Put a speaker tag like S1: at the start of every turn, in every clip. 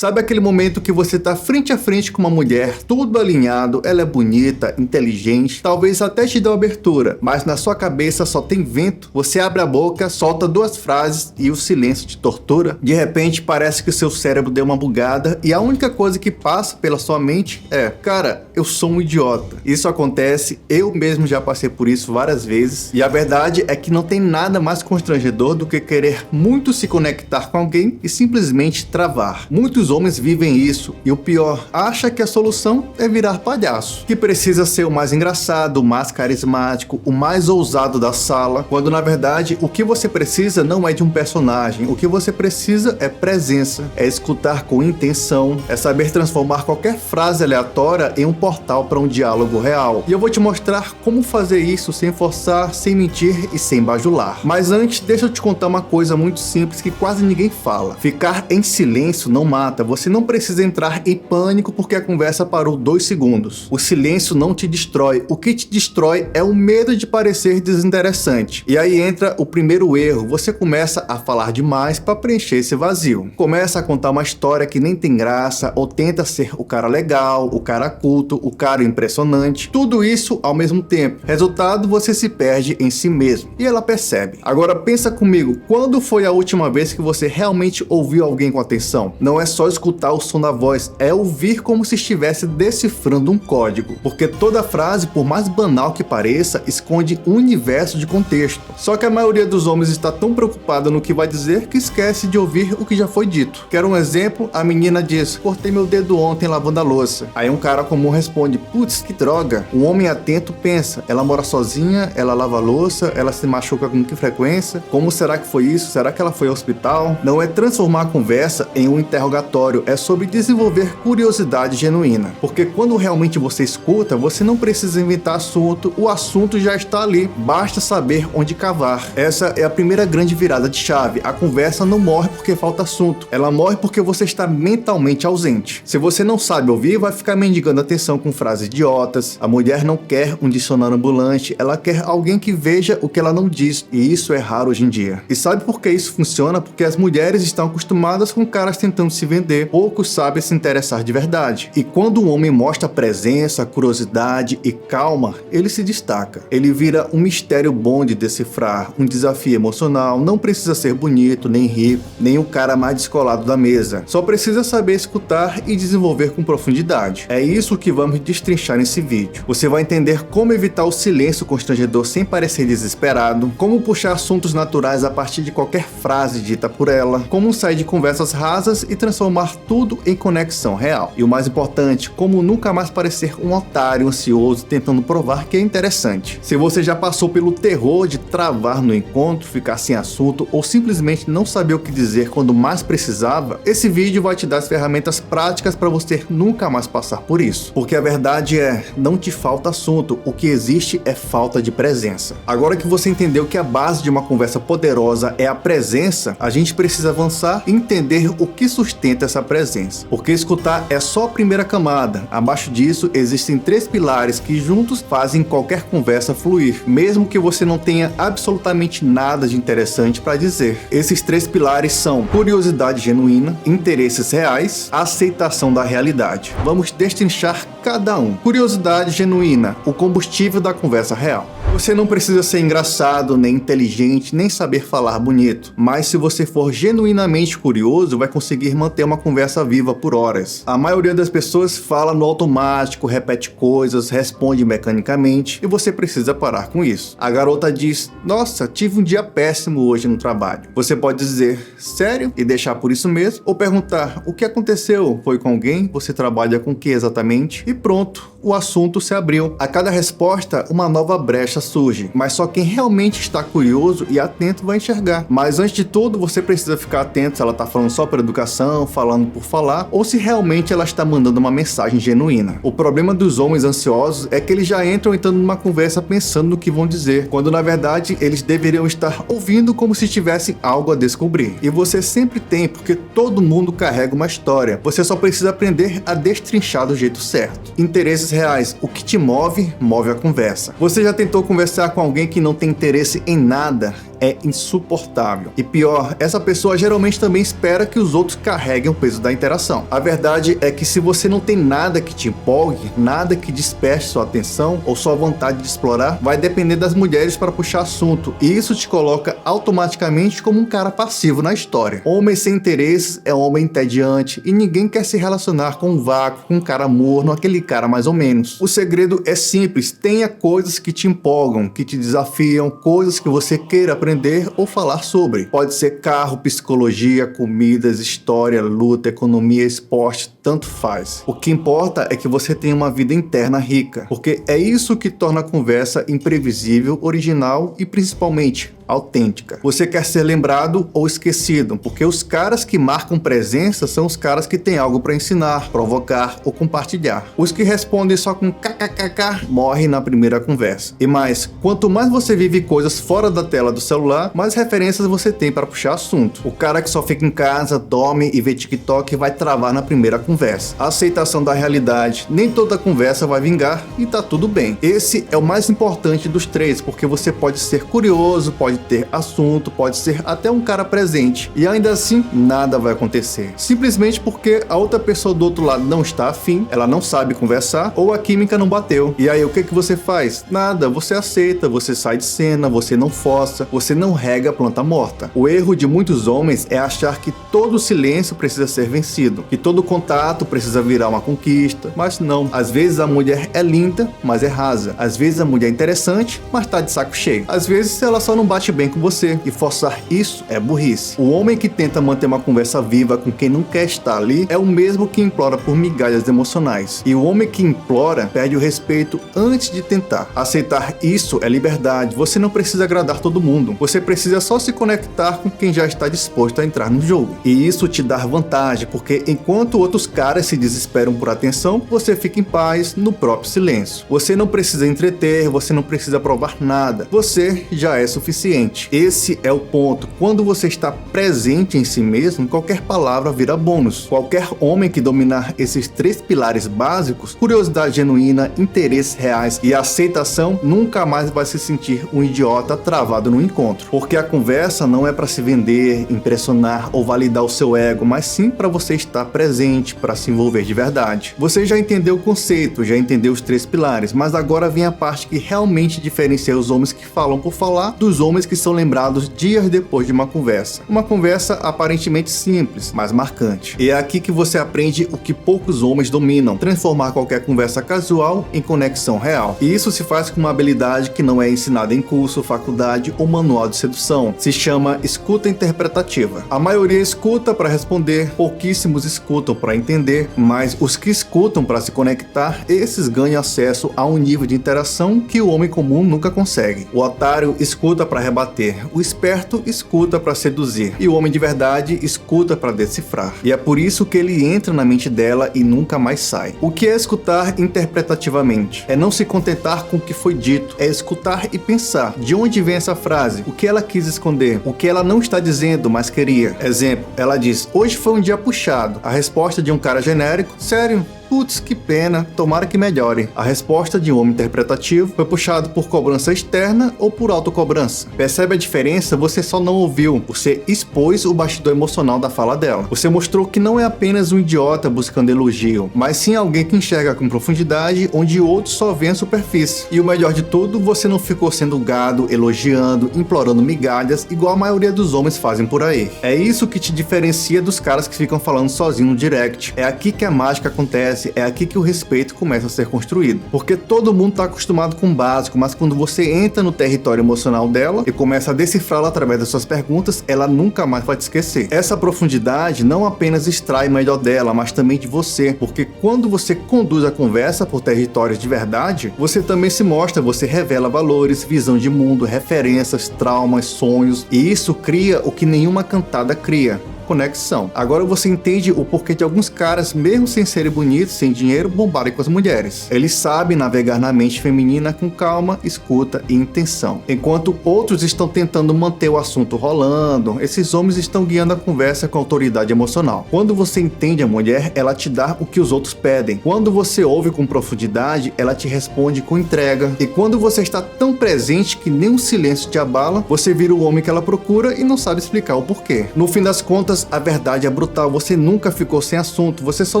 S1: Sabe aquele momento que você tá frente a frente com uma mulher, tudo alinhado, ela é bonita, inteligente, talvez até te dê uma abertura, mas na sua cabeça só tem vento, você abre a boca, solta duas frases e o silêncio te tortura? De repente parece que o seu cérebro deu uma bugada e a única coisa que passa pela sua mente é: cara, eu sou um idiota. Isso acontece, eu mesmo já passei por isso várias vezes, e a verdade é que não tem nada mais constrangedor do que querer muito se conectar com alguém e simplesmente travar. Muitos homens vivem isso, e o pior, acha que a solução é virar palhaço, que precisa ser o mais engraçado, o mais carismático, o mais ousado da sala, quando na verdade o que você precisa não é de um personagem, o que você precisa é presença, é escutar com intenção, é saber transformar qualquer frase aleatória em um portal para um diálogo real. E eu vou te mostrar como fazer isso sem forçar, sem mentir e sem bajular. Mas antes, deixa eu te contar uma coisa muito simples que quase ninguém fala. Ficar em silêncio não mata, você não precisa entrar em pânico porque a conversa parou 2 segundos. O silêncio não te destrói, o que te destrói é o medo de parecer desinteressante. E aí entra o primeiro erro, você começa a falar demais para preencher esse vazio. Começa a contar uma história que nem tem graça, ou tenta ser o cara legal, o cara culto, o cara impressionante. Tudo isso ao mesmo tempo. Resultado, você se perde em si mesmo. E ela percebe. Agora pensa comigo, quando foi a última vez que você realmente ouviu alguém com atenção? Não é só escutar o som da voz, é ouvir como se estivesse decifrando um código. Porque toda frase, por mais banal que pareça, esconde um universo de contexto. Só que a maioria dos homens está tão preocupada no que vai dizer que esquece de ouvir o que já foi dito. Quer um exemplo? A menina diz: cortei meu dedo ontem lavando a louça. Aí um cara comum responde: putz, que droga. Um homem atento pensa: ela mora sozinha, ela lava a louça, ela se machuca com que frequência? Como será que foi isso? Será que ela foi ao hospital? Não é transformar a conversa em um interrogatório, é sobre desenvolver curiosidade genuína. Porque quando realmente você escuta, você não precisa inventar assunto, o assunto já está ali, basta saber onde cavar. Essa é a primeira grande virada de chave. A conversa não morre porque falta assunto, ela morre porque você está mentalmente ausente. Se você não sabe ouvir, vai ficar mendigando atenção com frases idiotas. A mulher não quer um dicionário ambulante, ela quer alguém que veja o que ela não diz, e isso é raro hoje em dia. E sabe por que isso funciona? Porque as mulheres estão acostumadas com caras tentando se vender, poucos sabem se interessar de verdade. E quando um homem mostra presença, curiosidade e calma, ele se destaca. Ele vira um mistério bom de decifrar, um desafio emocional. Não precisa ser bonito, nem rico, nem o cara mais descolado da mesa. Só precisa saber escutar e desenvolver com profundidade. É isso que vamos destrinchar nesse vídeo. Você vai entender como evitar o silêncio constrangedor sem parecer desesperado, como puxar assuntos naturais a partir de qualquer frase dita por ela, como sair de conversas rasas e transformar tudo em conexão real. E o mais importante, como nunca mais parecer um otário ansioso tentando provar que é interessante. Se você já passou pelo terror de travar no encontro, ficar sem assunto ou simplesmente não saber o que dizer quando mais precisava, esse vídeo vai te dar as ferramentas práticas para você nunca mais passar por isso. Porque a verdade é, não te falta assunto, o que existe é falta de presença. Agora que você entendeu que a base de uma conversa poderosa é a presença, a gente precisa avançar e entender o que sustenta essa presença. Porque escutar é só a primeira camada. Abaixo disso existem 3 pilares que juntos fazem qualquer conversa fluir, mesmo que você não tenha absolutamente nada de interessante para dizer. Esses 3 pilares são curiosidade genuína, interesses reais, aceitação da realidade. Vamos destrinchar cada um. Curiosidade genuína, o combustível da conversa real. Você não precisa ser engraçado, nem inteligente, nem saber falar bonito, mas se você for genuinamente curioso, vai conseguir manter uma conversa viva por horas. A maioria das pessoas fala no automático, repete coisas, responde mecanicamente, e você precisa parar com isso. A garota diz: nossa, tive um dia péssimo hoje no trabalho. Você pode dizer: sério? E deixar por isso mesmo, ou perguntar: o que aconteceu? Foi com alguém? Você trabalha com o que exatamente? E pronto, o assunto se abriu. A cada resposta, uma nova brecha surge, mas só quem realmente está curioso e atento vai enxergar. Mas antes de tudo, você precisa ficar atento se ela está falando só por educação, falando por falar, ou se realmente ela está mandando uma mensagem genuína. O problema dos homens ansiosos é que eles já entram entrando numa conversa pensando no que vão dizer, quando na verdade eles deveriam estar ouvindo como se tivessem algo a descobrir. E você sempre tem, porque todo mundo carrega uma história. Você só precisa aprender a destrinchar do jeito certo. Interesses reais. O que te move, move a conversa. Você já tentou conversar com alguém que não tem interesse em nada? É insuportável. E pior, essa pessoa geralmente também espera que os outros carreguem o peso da interação. A verdade é que se você não tem nada que te empolgue, nada que desperte sua atenção ou sua vontade de explorar, vai depender das mulheres para puxar assunto. E isso te coloca automaticamente como um cara passivo na história. Homem sem interesses é um homem entediante e ninguém quer se relacionar com um vácuo, com um cara morno, aquele cara mais ou menos. O segredo é simples: tenha coisas que te empolgam, que te desafiam, coisas que você queira aprender ou falar sobre. Pode ser carro, psicologia, comidas, história, luta, economia, esporte, tanto faz. O que importa é que você tenha uma vida interna rica, porque é isso que torna a conversa imprevisível, original e principalmente autêntica. Você quer ser lembrado ou esquecido, porque os caras que marcam presença são os caras que têm algo para ensinar, provocar ou compartilhar. Os que respondem só com kkkk morrem na primeira conversa. E mais, quanto mais você vive coisas fora da tela do celular, mais referências você tem para puxar assunto. O cara que só fica em casa, dorme e vê TikTok vai travar na primeira conversa. A aceitação da realidade, nem toda conversa vai vingar e tá tudo bem. Esse é o mais importante dos três, porque você pode ser curioso, pode ter assunto, pode ser até um cara presente e ainda assim nada vai acontecer, simplesmente porque a outra pessoa do outro lado não está afim, ela não sabe conversar ou a química não bateu. E aí o que você faz? Nada, você aceita, você sai de cena, você não força, você não rega a planta morta. O erro de muitos homens é achar que todo silêncio precisa ser vencido, que todo contato precisa virar uma conquista, mas não. Às vezes a mulher é linda, mas é rasa. Às vezes a mulher é interessante, mas tá de saco cheio. Às vezes ela só não bate bem com você, e forçar isso é burrice. O homem que tenta manter uma conversa viva com quem não quer estar ali é o mesmo que implora por migalhas emocionais. E o homem que implora perde o respeito antes de tentar. Aceitar isso é liberdade. Você não precisa agradar todo mundo. Você precisa só se conectar com quem já está disposto a entrar no jogo. E isso te dá vantagem, porque enquanto outros caras se desesperam por atenção, você fica em paz no próprio silêncio. Você não precisa entreter, você não precisa provar nada. Você já é suficiente. Esse é o ponto. Quando você está presente em si mesmo, qualquer palavra vira bônus. Qualquer homem que dominar esses três pilares básicos, curiosidade genuína, interesses reais e aceitação, nunca mais vai se sentir um idiota travado no encontro. Porque a conversa não é para se vender, impressionar ou validar o seu ego, mas sim para você estar presente, para se envolver de verdade. Você já entendeu o conceito, já entendeu os três pilares, mas agora vem a parte que realmente diferencia os homens que falam por falar dos homens que são lembrados dias depois de uma conversa. Uma conversa aparentemente simples, mas marcante. E é aqui que você aprende o que poucos homens dominam: transformar qualquer conversa casual em conexão real. E isso se faz com uma habilidade que não é ensinada em curso, faculdade ou manual de sedução. Se chama escuta interpretativa. A maioria escuta para responder, pouquíssimos escutam para entender, mas os que escutam para se conectar, esses ganham acesso a um nível de interação que o homem comum nunca consegue. O otário escuta para rebater, o esperto escuta para seduzir e o homem de verdade escuta para decifrar. E é por isso que ele entra na mente dela e nunca mais sai. O que é escutar interpretativamente? É não se contentar com o que foi dito, é escutar e pensar de onde vem essa frase, o que ela quis esconder, o que ela não está dizendo, mas queria. Exemplo, ela diz: hoje foi um dia puxado. A resposta de um cara genérico: sério? Putz, que pena, tomara que melhore. A resposta de um homem interpretativo: foi puxado por cobrança externa ou por autocobrança. Percebe a diferença? Você só não ouviu, você expôs o bastidor emocional da fala dela. Você mostrou que não é apenas um idiota buscando elogio, mas sim alguém que enxerga com profundidade onde outros só veem a superfície. E o melhor de tudo, você não ficou sendo gado, elogiando, implorando migalhas, igual a maioria dos homens fazem por aí. É isso que te diferencia dos caras que ficam falando sozinho no direct. É aqui que a mágica acontece. É aqui que o respeito começa a ser construído. Porque todo mundo está acostumado com o básico, mas quando você entra no território emocional dela e começa a decifrá-la através das suas perguntas, ela nunca mais vai te esquecer. Essa profundidade não apenas extrai o melhor dela, mas também de você. Porque quando você conduz a conversa por territórios de verdade, você também se mostra, você revela valores, visão de mundo, referências, traumas, sonhos. E isso cria o que nenhuma cantada cria: conexão. Agora você entende o porquê de alguns caras, mesmo sem serem bonitos, sem dinheiro, bombarem com as mulheres. Eles sabem navegar na mente feminina com calma, escuta e intenção. Enquanto outros estão tentando manter o assunto rolando, esses homens estão guiando a conversa com autoridade emocional. Quando você entende a mulher, ela te dá o que os outros pedem. Quando você ouve com profundidade, ela te responde com entrega. E quando você está tão presente que nem um silêncio te abala, você vira o homem que ela procura e não sabe explicar o porquê. No fim das contas, a verdade é brutal. Você nunca ficou sem assunto, você só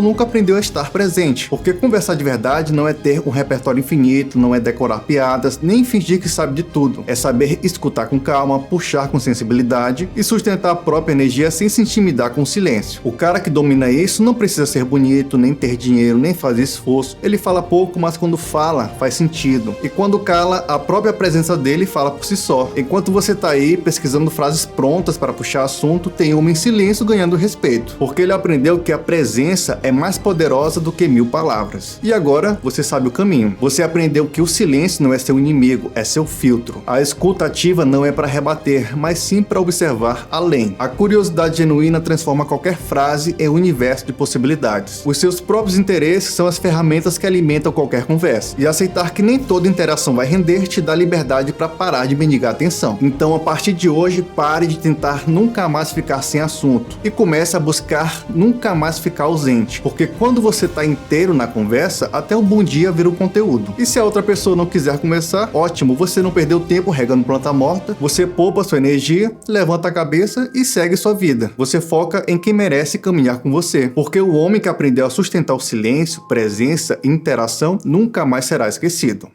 S1: nunca aprendeu a estar presente. Porque conversar de verdade não é ter um repertório infinito, não é decorar piadas, nem fingir que sabe de tudo. É saber escutar com calma, puxar com sensibilidade e sustentar a própria energia sem se intimidar com o silêncio. O cara que domina isso não precisa ser bonito, nem ter dinheiro, nem fazer esforço. Ele fala pouco, mas quando fala, faz sentido. E quando cala, a própria presença dele fala por si só. Enquanto você tá aí pesquisando frases prontas para puxar assunto, tem uma em silêncio ganhando respeito. Porque ele aprendeu que a presença é mais poderosa do que 1000 palavras. E agora, você sabe o caminho. Você aprendeu que o silêncio não é seu inimigo, é seu filtro. A escuta ativa não é para rebater, mas sim para observar além. A curiosidade genuína transforma qualquer frase em um universo de possibilidades. Os seus próprios interesses são as ferramentas que alimentam qualquer conversa. E aceitar que nem toda interação vai render te dá liberdade para parar de mendigar atenção. Então, a partir de hoje, pare de tentar nunca mais ficar sem assunto e comece a buscar nunca mais ficar ausente. Porque quando você está inteiro na conversa, até o bom dia vira um conteúdo. E se a outra pessoa não quiser conversar, ótimo, você não perdeu tempo regando planta morta, você poupa sua energia, levanta a cabeça e segue sua vida. Você foca em quem merece caminhar com você. Porque o homem que aprendeu a sustentar o silêncio, presença e interação nunca mais será esquecido.